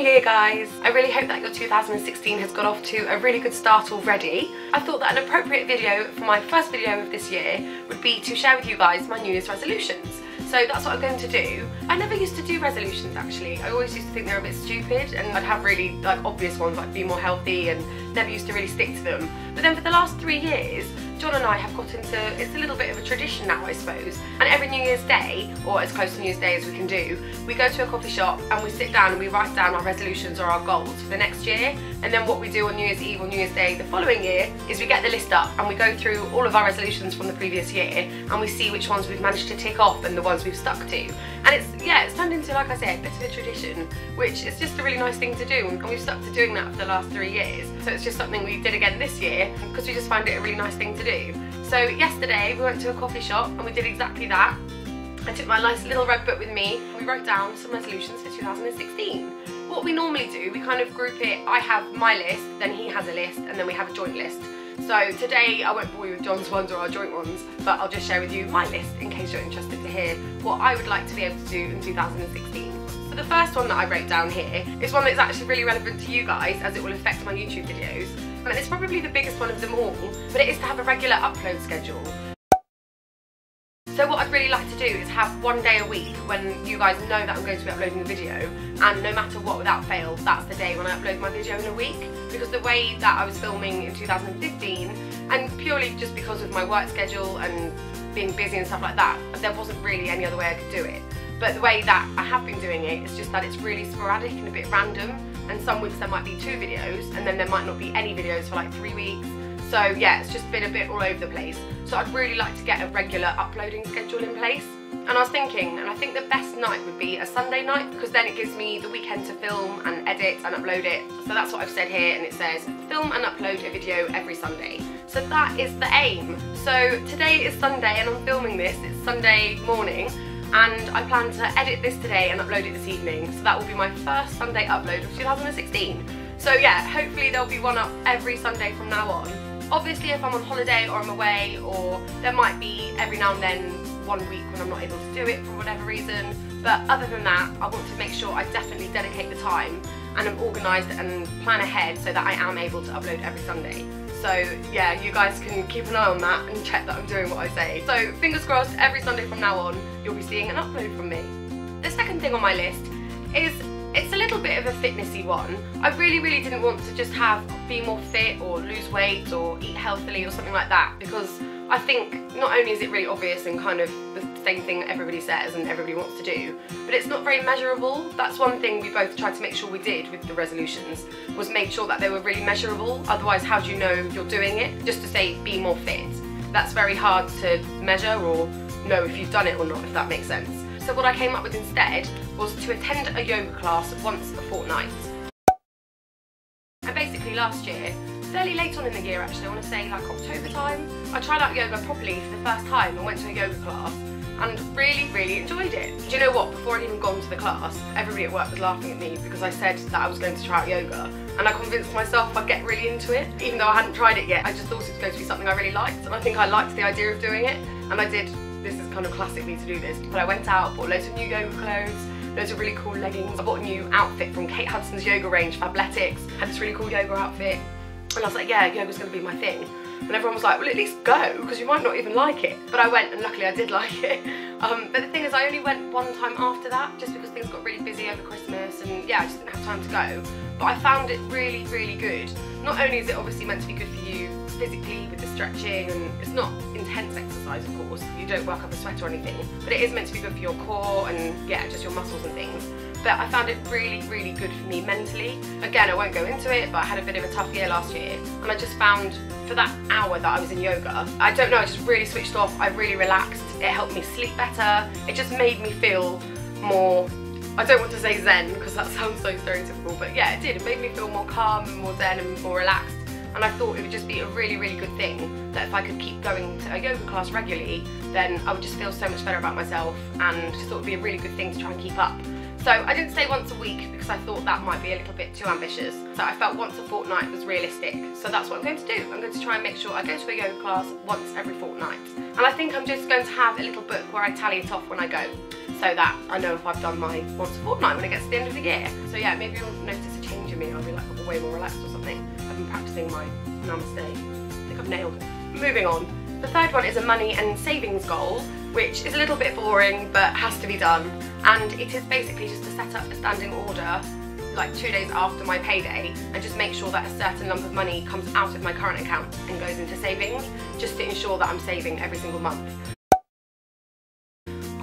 Year, guys! I really hope that your 2016 has got off to a really good start already. I thought that an appropriate video for my first video of this year would be to share with you guys my New Year's resolutions. So that's what I'm going to do. I never used to do resolutions actually. I always used to think they were a bit stupid and I'd have really obvious ones like be more healthy and never used to really stick to them. But then for the last 3 years, Jon and I have got into, it's a little bit of a tradition now I suppose, and every New Year's Day, or as close to New Year's Day as we can do, we go to a coffee shop and we sit down and we write down our resolutions or our goals for the next year, and then what we do on New Year's Eve or New Year's Day the following year is we get the list up and we go through all of our resolutions from the previous year and we see which ones we've managed to tick off and the ones we've stuck to. And it's turned into, like I said, a bit of a tradition, which is just a really nice thing to do, and we've stuck to doing that for the last 3 years. So it's just something we did again this year because we just find it a really nice thing to do. So yesterday we went to a coffee shop and we did exactly that. I took my nice little red book with me and we wrote down some resolutions for 2016. What we normally do, we kind of group it. I have my list, then he has a list, and then we have a joint list. So today I won't bore you with Jon's ones or our joint ones, but I'll just share with you my list in case you're interested to hear what I would like to be able to do in 2016. So the first one that I wrote down here is one that's actually really relevant to you guys as it will affect my YouTube videos. And it's probably the biggest one of them all, but it is to have a regular upload schedule. So what I'd really like to do is have 1 day a week when you guys know that I'm going to be uploading a video, and no matter what, without fail, that's the day when I upload my video in a week. Because the way that I was filming in 2015, and purely just because of my work schedule and being busy and stuff like that, there wasn't really any other way I could do it. But the way that I have been doing it is just that it's really sporadic and a bit random, and some weeks there might be 2 videos and then there might not be any videos for like 3 weeks. So yeah, it's just been a bit all over the place. So I'd really like to get a regular uploading schedule in place. And I was thinking, and I think the best night would be a Sunday night, because then it gives me the weekend to film and edit and upload it. So that's what I've said here, and it says film and upload a video every Sunday. So that is the aim. So today is Sunday and I'm filming this, it's Sunday morning, and I plan to edit this today and upload it this evening. So that will be my first Sunday upload of 2016. So yeah, hopefully there'll be one up every Sunday from now on. Obviously if I'm on holiday or I'm away, or there might be every now and then 1 week when I'm not able to do it for whatever reason, but other than that I want to make sure I definitely dedicate the time and I'm organised and plan ahead so that I am able to upload every Sunday. So yeah, you guys can keep an eye on that and check that I'm doing what I say. So fingers crossed, every Sunday from now on you'll be seeing an upload from me. The second thing on my list is, it's a little bit of a fitnessy one. I really didn't want to just be more fit or lose weight or eat healthily or something like that, because I think not only is it really obvious and kind of the same thing that everybody says and everybody wants to do, but it's not very measurable. That's one thing we both tried to make sure we did with the resolutions, was make sure that they were really measurable. Otherwise, how do you know you're doing it? Just to say be more fit, that's very hard to measure or know if you've done it or not, if that makes sense. So what I came up with instead was to attend a yoga class once a fortnight. And basically last year, fairly late on in the year actually, I want to say like October time, I tried out yoga properly for the first time and went to a yoga class and really enjoyed it. Do you know what, before I'd even gone to the class, everybody at work was laughing at me because I said that I was going to try out yoga, and I convinced myself I'd get really into it. Even though I hadn't tried it yet, I just thought it was going to be something I really liked, and I think I liked the idea of doing it, and I did. This is kind of classic me to do this, but I went out, bought loads of new yoga clothes, loads of really cool leggings. I bought a new outfit from Kate Hudson's yoga range for athletics, had this really cool yoga outfit, and I was like, yeah, yoga's going to be my thing. And everyone was like, well, at least go, because you might not even like it. But I went, and luckily I did like it. But the thing is, I only went one time after that, just because things got really busy over Christmas, and yeah, I just didn't have time to go. But I found it really good. Not only is it obviously meant to be good for you physically with the stretching, and it's not intense exercise of course, you don't work up a sweat or anything, but it is meant to be good for your core and yeah, just your muscles and things. But I found it really good for me mentally. Again, I won't go into it, but I had a bit of a tough year last year, and I just found for that hour that I was in yoga, I don't know, I just really switched off, I really relaxed, it helped me sleep better, it just made me feel more, I don't want to say zen because that sounds so stereotypical, but yeah, it did, it made me feel more calm and more zen and more relaxed. And I thought it would just be a really good thing that if I could keep going to a yoga class regularly, then I would just feel so much better about myself, and just thought it would be a really good thing to try and keep up. So I didn't say once a week because I thought that might be a little bit too ambitious. So I felt once a fortnight was realistic. So that's what I'm going to do. I'm going to try and make sure I go to a yoga class once every fortnight. And I think I'm just going to have a little book where I tally it off when I go. so that I know if I've done my once a fortnight when it gets to the end of the year. So yeah, maybe you'll notice a change in me. I'll be like way more relaxed or something. I've been practicing my namaste. I think I've nailed it. Moving on. The third one is a money and savings goal, which is a little bit boring but has to be done. And it is basically just to set up a standing order like 2 days after my payday and just make sure that a certain lump of money comes out of my current account and goes into savings, just to ensure that I'm saving every single month.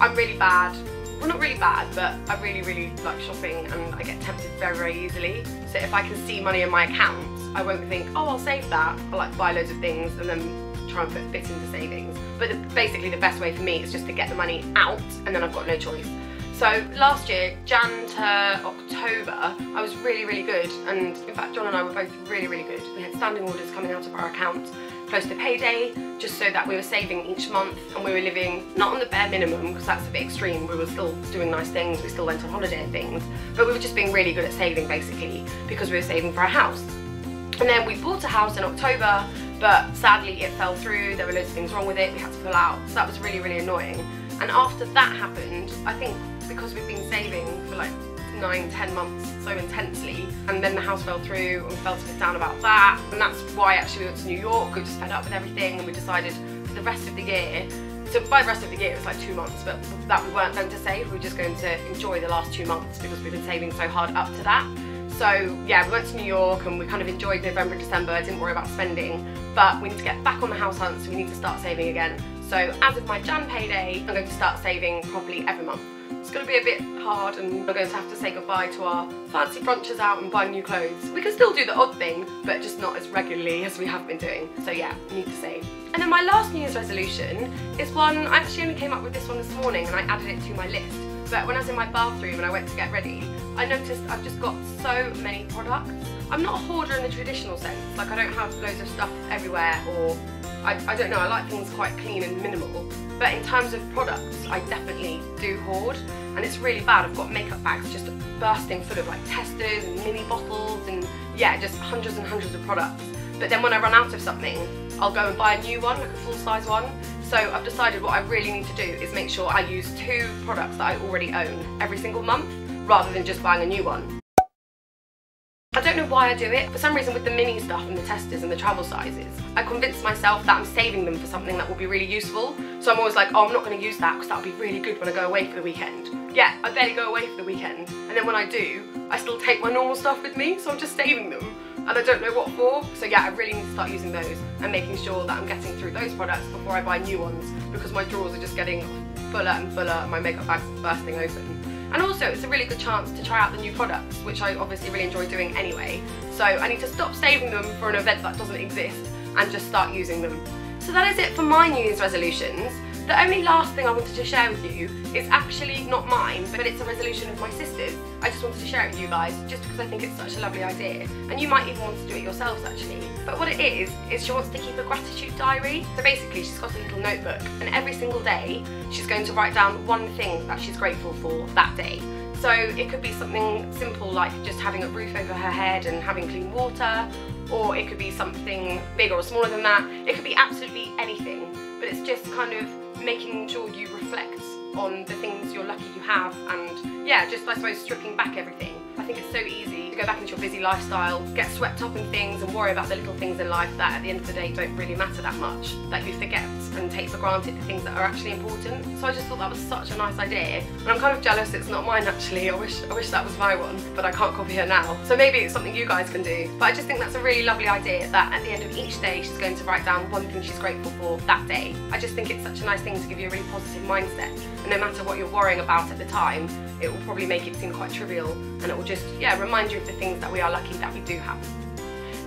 I'm really bad, well not really bad, but I really like shopping and I get tempted very easily. So if I can see money in my account, I won't think, oh I'll save that. I like buy loads of things and then try and put bits into savings. But basically the best way for me is just to get the money out and then I've got no choice. So last year, Jan to October, I was really good, and in fact Jon and I were both really good. We had standing orders coming out of our account close to payday, just so that we were saving each month and we were living not on the bare minimum because that's a bit extreme. We were still doing nice things, we still went on holiday and things, but we were just being really good at saving basically because we were saving for a house. And then we bought a house in October, but sadly it fell through, there were loads of things wrong with it, we had to pull out, so that was really annoying. And after that happened, I think because we've been saving for like 9-10 months so intensely, and then the house fell through and we felt a bit down about that, and that's why actually we went to New York. We were just fed up with everything and we decided for the rest of the year, so by the rest of the year it was like 2 months, but that we weren't going to save, we were just going to enjoy the last 2 months because we've been saving so hard up to that. So yeah, we went to New York and we kind of enjoyed November and December, didn't worry about spending, but we need to get back on the house hunt, so we need to start saving again. So as of my Jan payday, I'm going to start saving probably every month. It's going to be a bit hard and we're going to have to say goodbye to our fancy brunches out and buy new clothes. We can still do the odd thing, but just not as regularly as we have been doing. So yeah, we need to save. And then my last New Year's resolution is one, I actually only came up with this one this morning and I added it to my list. But when I was in my bathroom and I went to get ready, I noticed I've just got so many products. I'm not a hoarder in the traditional sense, like I don't have loads of stuff everywhere, or I don't know, I like things quite clean and minimal. But in terms of products, I definitely do hoard, and it's really bad. I've got makeup bags just bursting full of like testers and mini bottles and yeah, just hundreds and hundreds of products. But then when I run out of something, I'll go and buy a new one, like a full-size one. So I've decided what I really need to do is make sure I use 2 products that I already own every single month, rather than just buying a new one. I don't know why I do it. For some reason with the mini stuff and the testers and the travel sizes, I convinced myself that I'm saving them for something that will be really useful. So I'm always like, oh, I'm not going to use that because that'll be really good when I go away for the weekend. Yeah, I barely go away for the weekend. And then when I do, I still take my normal stuff with me, so I'm just saving them. And I don't know what for. So yeah, I really need to start using those and making sure that I'm getting through those products before I buy new ones, because my drawers are just getting fuller and fuller and my makeup bags are bursting open. And also it's a really good chance to try out the new products, which I obviously really enjoy doing anyway. So I need to stop saving them for an event that doesn't exist and just start using them. So that is it for my New Year's resolutions. The only last thing I wanted to share with you is actually not mine, but it's a resolution of my sister's. I just wanted to share it with you guys, just because I think it's such a lovely idea. And you might even want to do it yourselves actually. But what it is she wants to keep a gratitude diary. So basically she's got a little notebook, and every single day she's going to write down one thing that she's grateful for that day. So it could be something simple like just having a roof over her head and having clean water, or it could be something bigger or smaller than that. It could be absolutely anything, but it's just kind of making sure you reflect on the things you're lucky you have, and yeah, just I suppose stripping back everything. I think it's so easy to go back into your busy lifestyle, get swept up in things and worry about the little things in life that at the end of the day don't really matter that much, that you forget and take for granted the things that are actually important. So I just thought that was such a nice idea, and I'm kind of jealous it's not mine actually. I wish that was my one, but I can't copy her now. So maybe it's something you guys can do. But I just think that's a really lovely idea, that at the end of each day she's going to write down one thing she's grateful for that day. I just think it's such a nice thing to give you a really positive mindset, and no matter what you're worrying about at the time, it will probably make it seem quite trivial, and it will just, yeah, remind you of the things that we are lucky that we do have.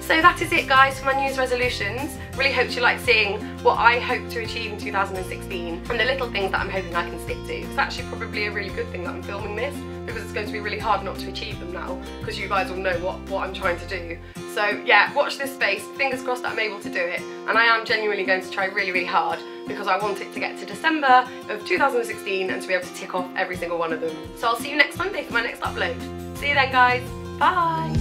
So that is it guys for my New Year's resolutions. Really hope you like seeing what I hope to achieve in 2016 and the little things that I'm hoping I can stick to. It's actually probably a really good thing that I'm filming this, because it's going to be really hard not to achieve them now, because you guys will know what I'm trying to do. So yeah, watch this space, fingers crossed that I'm able to do it, and I am genuinely going to try really hard, because I want it to get to December of 2016 and to be able to tick off every single one of them. So I'll see you next Monday for my next upload. See you then guys, bye!